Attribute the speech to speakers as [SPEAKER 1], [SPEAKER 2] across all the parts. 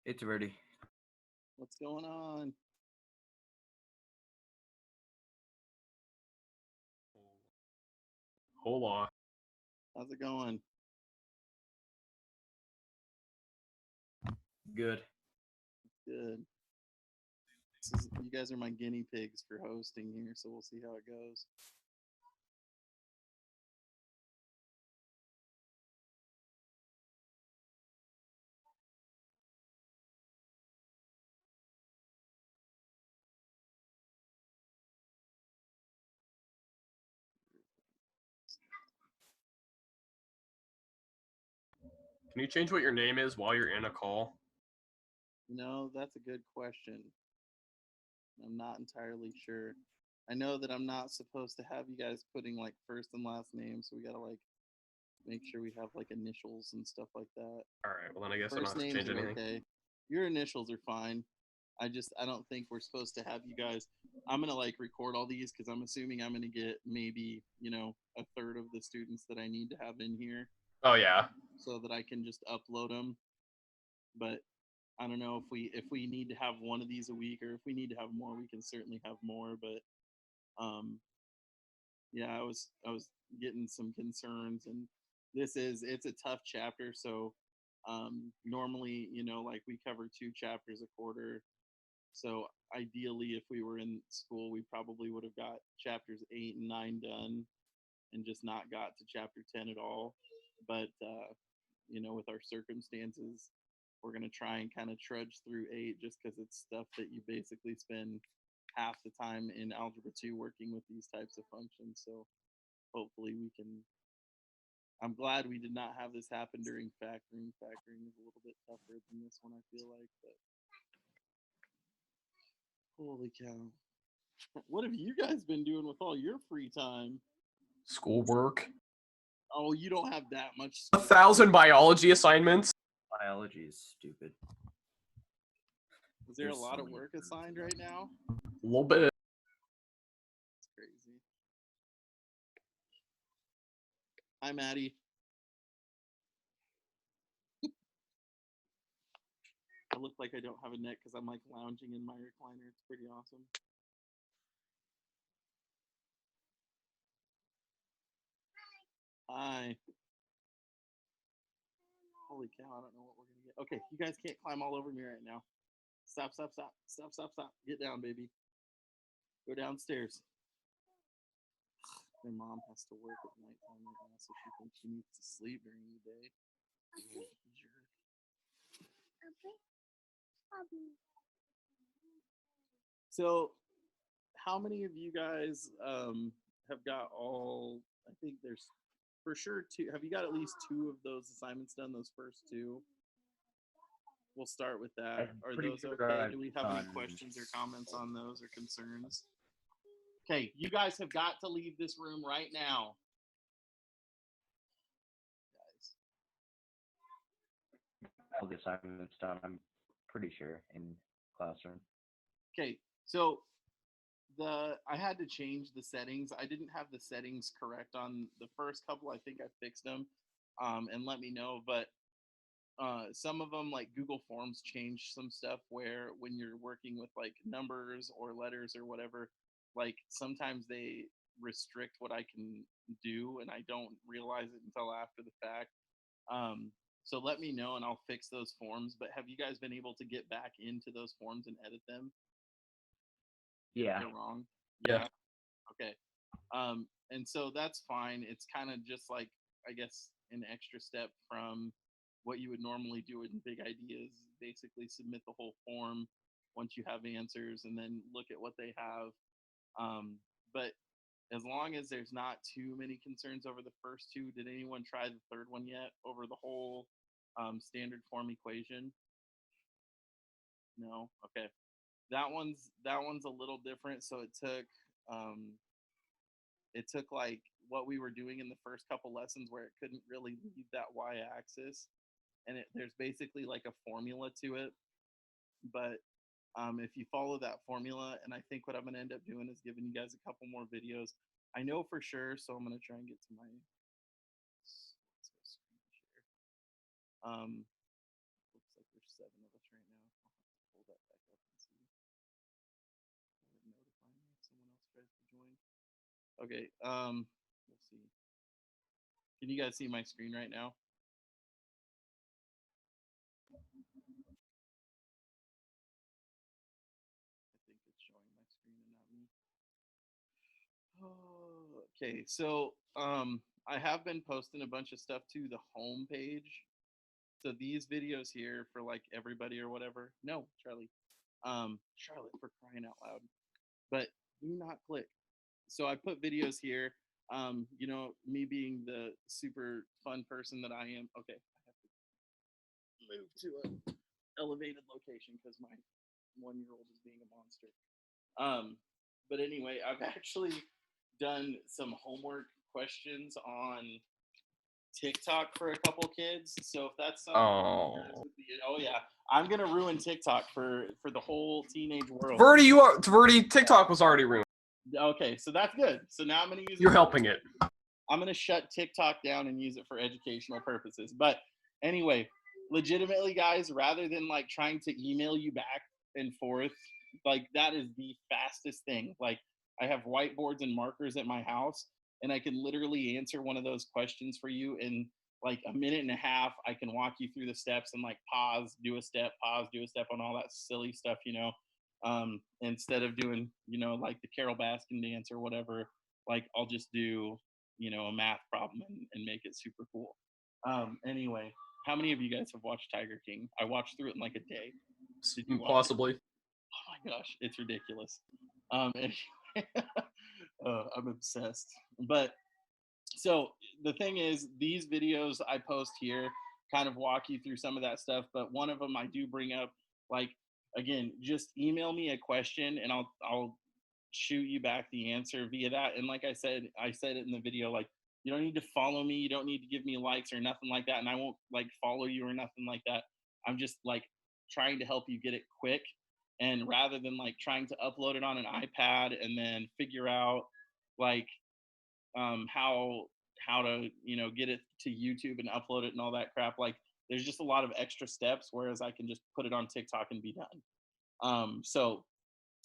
[SPEAKER 1] It's ready.
[SPEAKER 2] What's going on?
[SPEAKER 3] Hold on.
[SPEAKER 2] How's it going?
[SPEAKER 1] Good.
[SPEAKER 2] Good. You guys are my guinea pigs for hosting here, so we'll see how it goes.
[SPEAKER 3] Can you change what your name is while you're in a call?
[SPEAKER 2] No, that's a good question. I'm not entirely sure. I know that I'm not supposed to have you guys putting like first and last names, so we gotta like make sure we have like initials and stuff like that.
[SPEAKER 3] All right. Well, then I guess I don't
[SPEAKER 2] First
[SPEAKER 3] have to
[SPEAKER 2] names
[SPEAKER 3] change
[SPEAKER 2] are
[SPEAKER 3] anything.
[SPEAKER 2] okay. Your initials are fine. I don't think we're supposed to have you guys. I'm gonna like record all these because I'm assuming I'm gonna get maybe a third of the students that I need to have in here,
[SPEAKER 3] Oh yeah.
[SPEAKER 2] so that I can just upload them. But I don't know if we need to have one of these a week, or if we need to have more, we can certainly have more. But yeah, I was getting some concerns, and it's a tough chapter. So normally, like we cover 2 chapters a quarter. So ideally, if we were in school, we probably would have got chapters 8 and 9 done, and just not got to chapter 10 at all. But with our circumstances, we're gonna try and kind of trudge through 8, just because it's stuff that you basically spend half the time in Algebra 2 working with these types of functions. So hopefully we can. I'm glad we did not have this happen during factoring. Factoring is a little bit tougher than this one, I feel like. But holy cow. What have you guys been doing with all your free time?
[SPEAKER 3] Schoolwork.
[SPEAKER 2] Oh, you don't have that much.
[SPEAKER 3] 1,000 biology assignments.
[SPEAKER 1] Biology is stupid.
[SPEAKER 2] Is there
[SPEAKER 1] There's
[SPEAKER 2] a lot
[SPEAKER 1] so
[SPEAKER 2] of
[SPEAKER 1] many
[SPEAKER 2] work
[SPEAKER 1] things.
[SPEAKER 2] assigned right now?
[SPEAKER 3] A little bit.
[SPEAKER 2] It's crazy. Hi, Maddie. I look like I don't have a neck because I'm like lounging in my recliner. It's pretty awesome. Hi. Holy cow, I don't know what we're gonna get. Okay, you guys can't climb all over me right now. Stop. Get down, baby. Go downstairs. My mom has to work at nighttime right now, so she thinks she needs to sleep during the day. Jerk. So, how many of you guys have got all? I think there's for sure 2. Have you got at least 2 of those assignments done? Those first 2. We'll start with that.
[SPEAKER 1] I'm
[SPEAKER 2] Are
[SPEAKER 1] pretty
[SPEAKER 2] those
[SPEAKER 1] sure
[SPEAKER 2] okay?
[SPEAKER 1] I've
[SPEAKER 2] Do we have any
[SPEAKER 1] done-
[SPEAKER 2] questions or comments on those or concerns? Okay, you guys have got to leave this room right now. Guys.
[SPEAKER 1] All the assignments done, I'm pretty sure, in classroom.
[SPEAKER 2] Okay, so I had to change the settings. I didn't have the settings correct on the first couple. I think I fixed them. And let me know. But some of them, like Google Forms, changed some stuff where when you're working with like numbers or letters or whatever, like sometimes they restrict what I can do, and I don't realize it until after the fact. So let me know and I'll fix those forms. But have you guys been able to get back into those forms and edit them?
[SPEAKER 1] Yeah.
[SPEAKER 2] They're wrong.
[SPEAKER 3] Yeah.
[SPEAKER 2] Okay. And so that's fine. It's kind of just like, I guess, an extra step from what you would normally do in Big Ideas. Basically submit the whole form once you have answers, and then look at what they have. But as long as there's not too many concerns over the first 2, did anyone try the third one yet over the whole standard form equation? No? Okay. That one's a little different. So it took like what we were doing in the first couple lessons where it couldn't really leave that y-axis, and there's basically like a formula to it. But if you follow that formula, and I think what I'm going to end up doing is giving you guys a couple more videos. I know for sure, so I'm going to try and get to my let's go screen share. Looks like there's 7 of us right now. pull that back up and see. Will it notify me if someone else tries to join? Okay. Let's see. Can you guys see my screen right now? I think it's showing my screen and not me. Oh, okay, so I have been posting a bunch of stuff to the home page. So these videos here for like everybody or whatever. No, Charlie. Charlotte, for crying out loud. But do not click. So I put videos here. You know, me being the super fun person that I am. Okay, I have to move to an elevated location because my 1-year-old is being a monster. But anyway, I've actually done some homework questions on TikTok for a couple kids. So if that's something, oh yeah, I'm gonna ruin TikTok for the whole teenage world.
[SPEAKER 3] Verdi, TikTok was already ruined.
[SPEAKER 2] Okay, so that's good. So now I'm gonna use.
[SPEAKER 3] You're helping it.
[SPEAKER 2] I'm gonna shut TikTok down and use it for educational purposes. But anyway, legitimately, guys, rather than like trying to email you back and forth, like that is the fastest thing. Like I have whiteboards and markers at my house, and I can literally answer one of those questions for you in like a minute and a half. I can walk you through the steps and like pause, do a step on all that silly stuff, you know. Instead of doing, you know, like the Carol Baskin dance or whatever, like I'll just do, you know, a math problem and make it super cool. Anyway, how many of you guys have watched Tiger King? I watched through it in like a day. Did you watch
[SPEAKER 3] Possibly.
[SPEAKER 2] it? Oh my gosh, it's ridiculous. Anyway, I'm obsessed. But so the thing is, these videos I post here kind of walk you through some of that stuff, but one of them I do bring up, like, again, just email me a question and I'll shoot you back the answer via that. And like I said it in the video, like you don't need to follow me, you don't need to give me likes or nothing like that, and I won't like follow you or nothing like that. I'm just like trying to help you get it quick, and rather than like trying to upload it on an iPad and then figure out like how to, you know, get it to YouTube and upload it and all that crap, like there's just a lot of extra steps, whereas I can just put it on TikTok and be done. So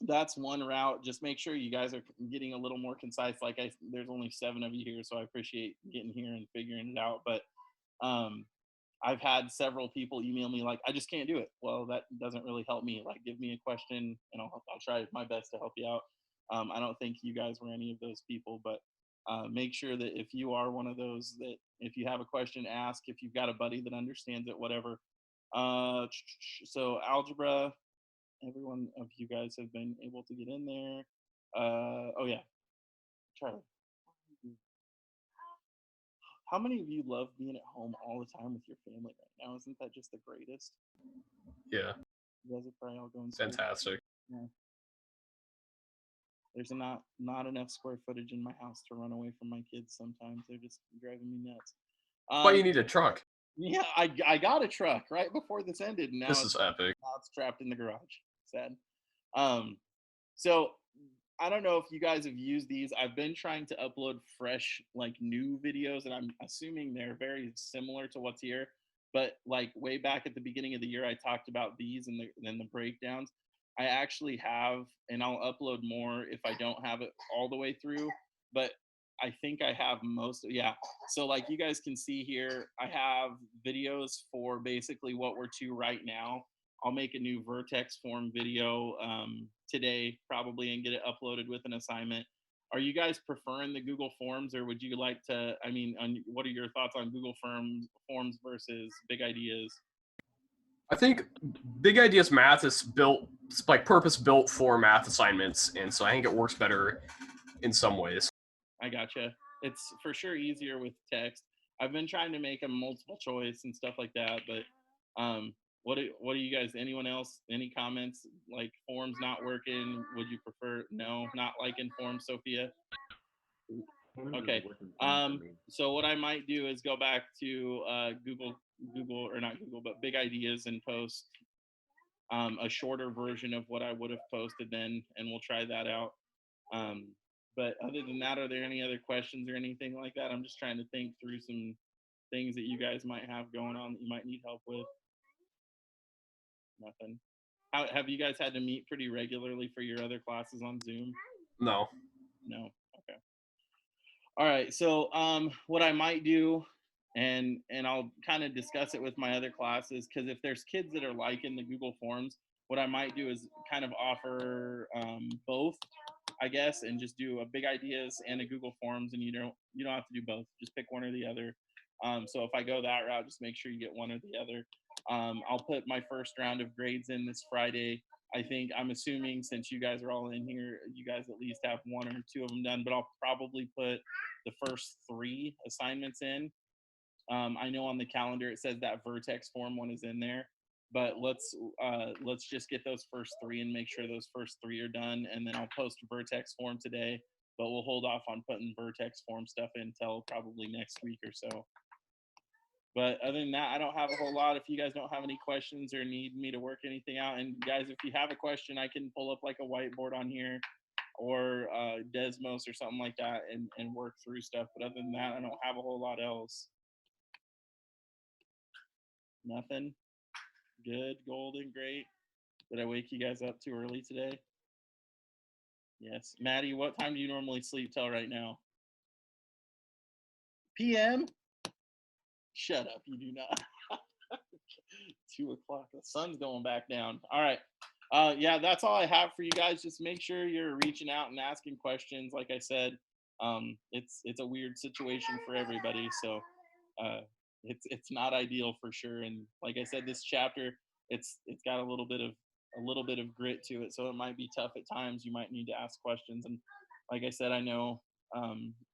[SPEAKER 2] that's one route. Just make sure you guys are getting a little more concise. Like there's only 7 of you here, so I appreciate getting here and figuring it out. But I've had several people email me like, I just can't do it. Well, that doesn't really help me. Like, give me a question and I'll try my best to help you out. I don't think you guys were any of those people, but make sure that if you are one of those, that if you have a question, ask. If you've got a buddy that understands it, whatever. So algebra, everyone of you guys have been able to get in there. Oh yeah, Charlie. How many of you love being at home all the time with your family right now? Isn't that just the greatest?
[SPEAKER 3] Yeah.
[SPEAKER 2] You guys are probably all going
[SPEAKER 3] Fantastic.
[SPEAKER 2] Yeah. There's not enough square footage in my house to run away from my kids sometimes. They're just driving me nuts.
[SPEAKER 3] But you need a truck.
[SPEAKER 2] Yeah, I got a truck right before this ended, and now
[SPEAKER 3] This is epic.
[SPEAKER 2] now it's trapped in the garage. Sad. So I don't know if you guys have used these. I've been trying to upload fresh, like new videos, and I'm assuming they're very similar to what's here. But like way back at the beginning of the year, I talked about these and then the breakdowns. I actually have, and I'll upload more if I don't have it all the way through. But I think I have most. Yeah. So like you guys can see here, I have videos for basically what we're to right now. I'll make a new vertex form video today probably and get it uploaded with an assignment. Are you guys preferring the Google Forms, or would you like to, I mean, what are your thoughts on Google Forms versus Big Ideas?
[SPEAKER 3] I think Big Ideas Math is built, it's like purpose built for math assignments, and so I think it works better in some ways.
[SPEAKER 2] I gotcha. It's for sure easier with text. I've been trying to make a multiple choice and stuff like that, but what do you guys, anyone else, any comments? Like forms not working, would you prefer? No, not liking forms, Sophia? Okay. So what I might do is go back to Google, or not Google, but Big Ideas, and post a shorter version of what I would have posted then, and we'll try that out. But other than that, are there any other questions or anything like that? I'm just trying to think through some things that you guys might have going on that you might need help with. Nothing. How have you guys had to meet pretty regularly for your other classes on Zoom?
[SPEAKER 3] No.
[SPEAKER 2] No. Okay. All right. So what I might do, and I'll kind of discuss it with my other classes, because if there's kids that are liking the Google Forms, what I might do is kind of offer both, I guess, and just do a big ideas and a Google Forms, and you don't have to do both. Just pick one or the other. So if I go that route, just make sure you get one or the other. I'll put my first round of grades in this Friday. I'm assuming since you guys are all in here, you guys at least have one or two of them done, but I'll probably put the first 3 assignments in. I know on the calendar it says that Vertex form one is in there, but let's just get those first 3 and make sure those first 3 are done, and then I'll post Vertex form today, but we'll hold off on putting Vertex form stuff in until probably next week or so. But other than that, I don't have a whole lot. If you guys don't have any questions or need me to work anything out, and guys, if you have a question, I can pull up like a whiteboard on here or Desmos or something like that and work through stuff. But other than that, I don't have a whole lot else. Nothing. Good, golden, great. Did I wake you guys up too early today? Yes. Maddie, what time do you normally sleep till right now? PM? Shut up, you do not. 2 o'clock. The sun's going back down. All right. Yeah, that's all I have for you guys. Just make sure you're reaching out and asking questions. Like I said, it's a weird situation for everybody, so it's not ideal for sure. And like I said, this chapter it's got a little bit of grit to it, so it might be tough at times. You might need to ask questions, and like I said, I know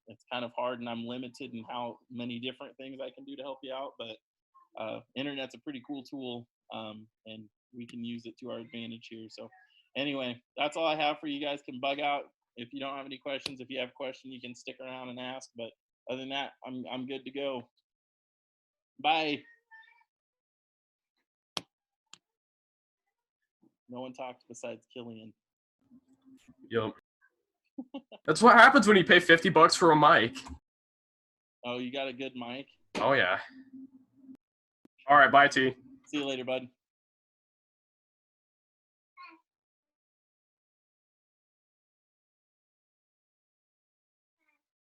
[SPEAKER 2] it's kind of hard, and I'm limited in how many different things I can do to help you out, but internet's a pretty cool tool, and we can use it to our advantage here. So anyway, that's all I have for you guys. Can bug out if you don't have any questions. If you have a question, you can stick around and ask, but other than that, I'm good to go. Bye. No one talked besides Killian.
[SPEAKER 3] Yep. That's what happens when you pay $50 for a mic.
[SPEAKER 2] Oh, you got a good mic?
[SPEAKER 3] Oh yeah. All right, bye T.
[SPEAKER 2] See you later, bud.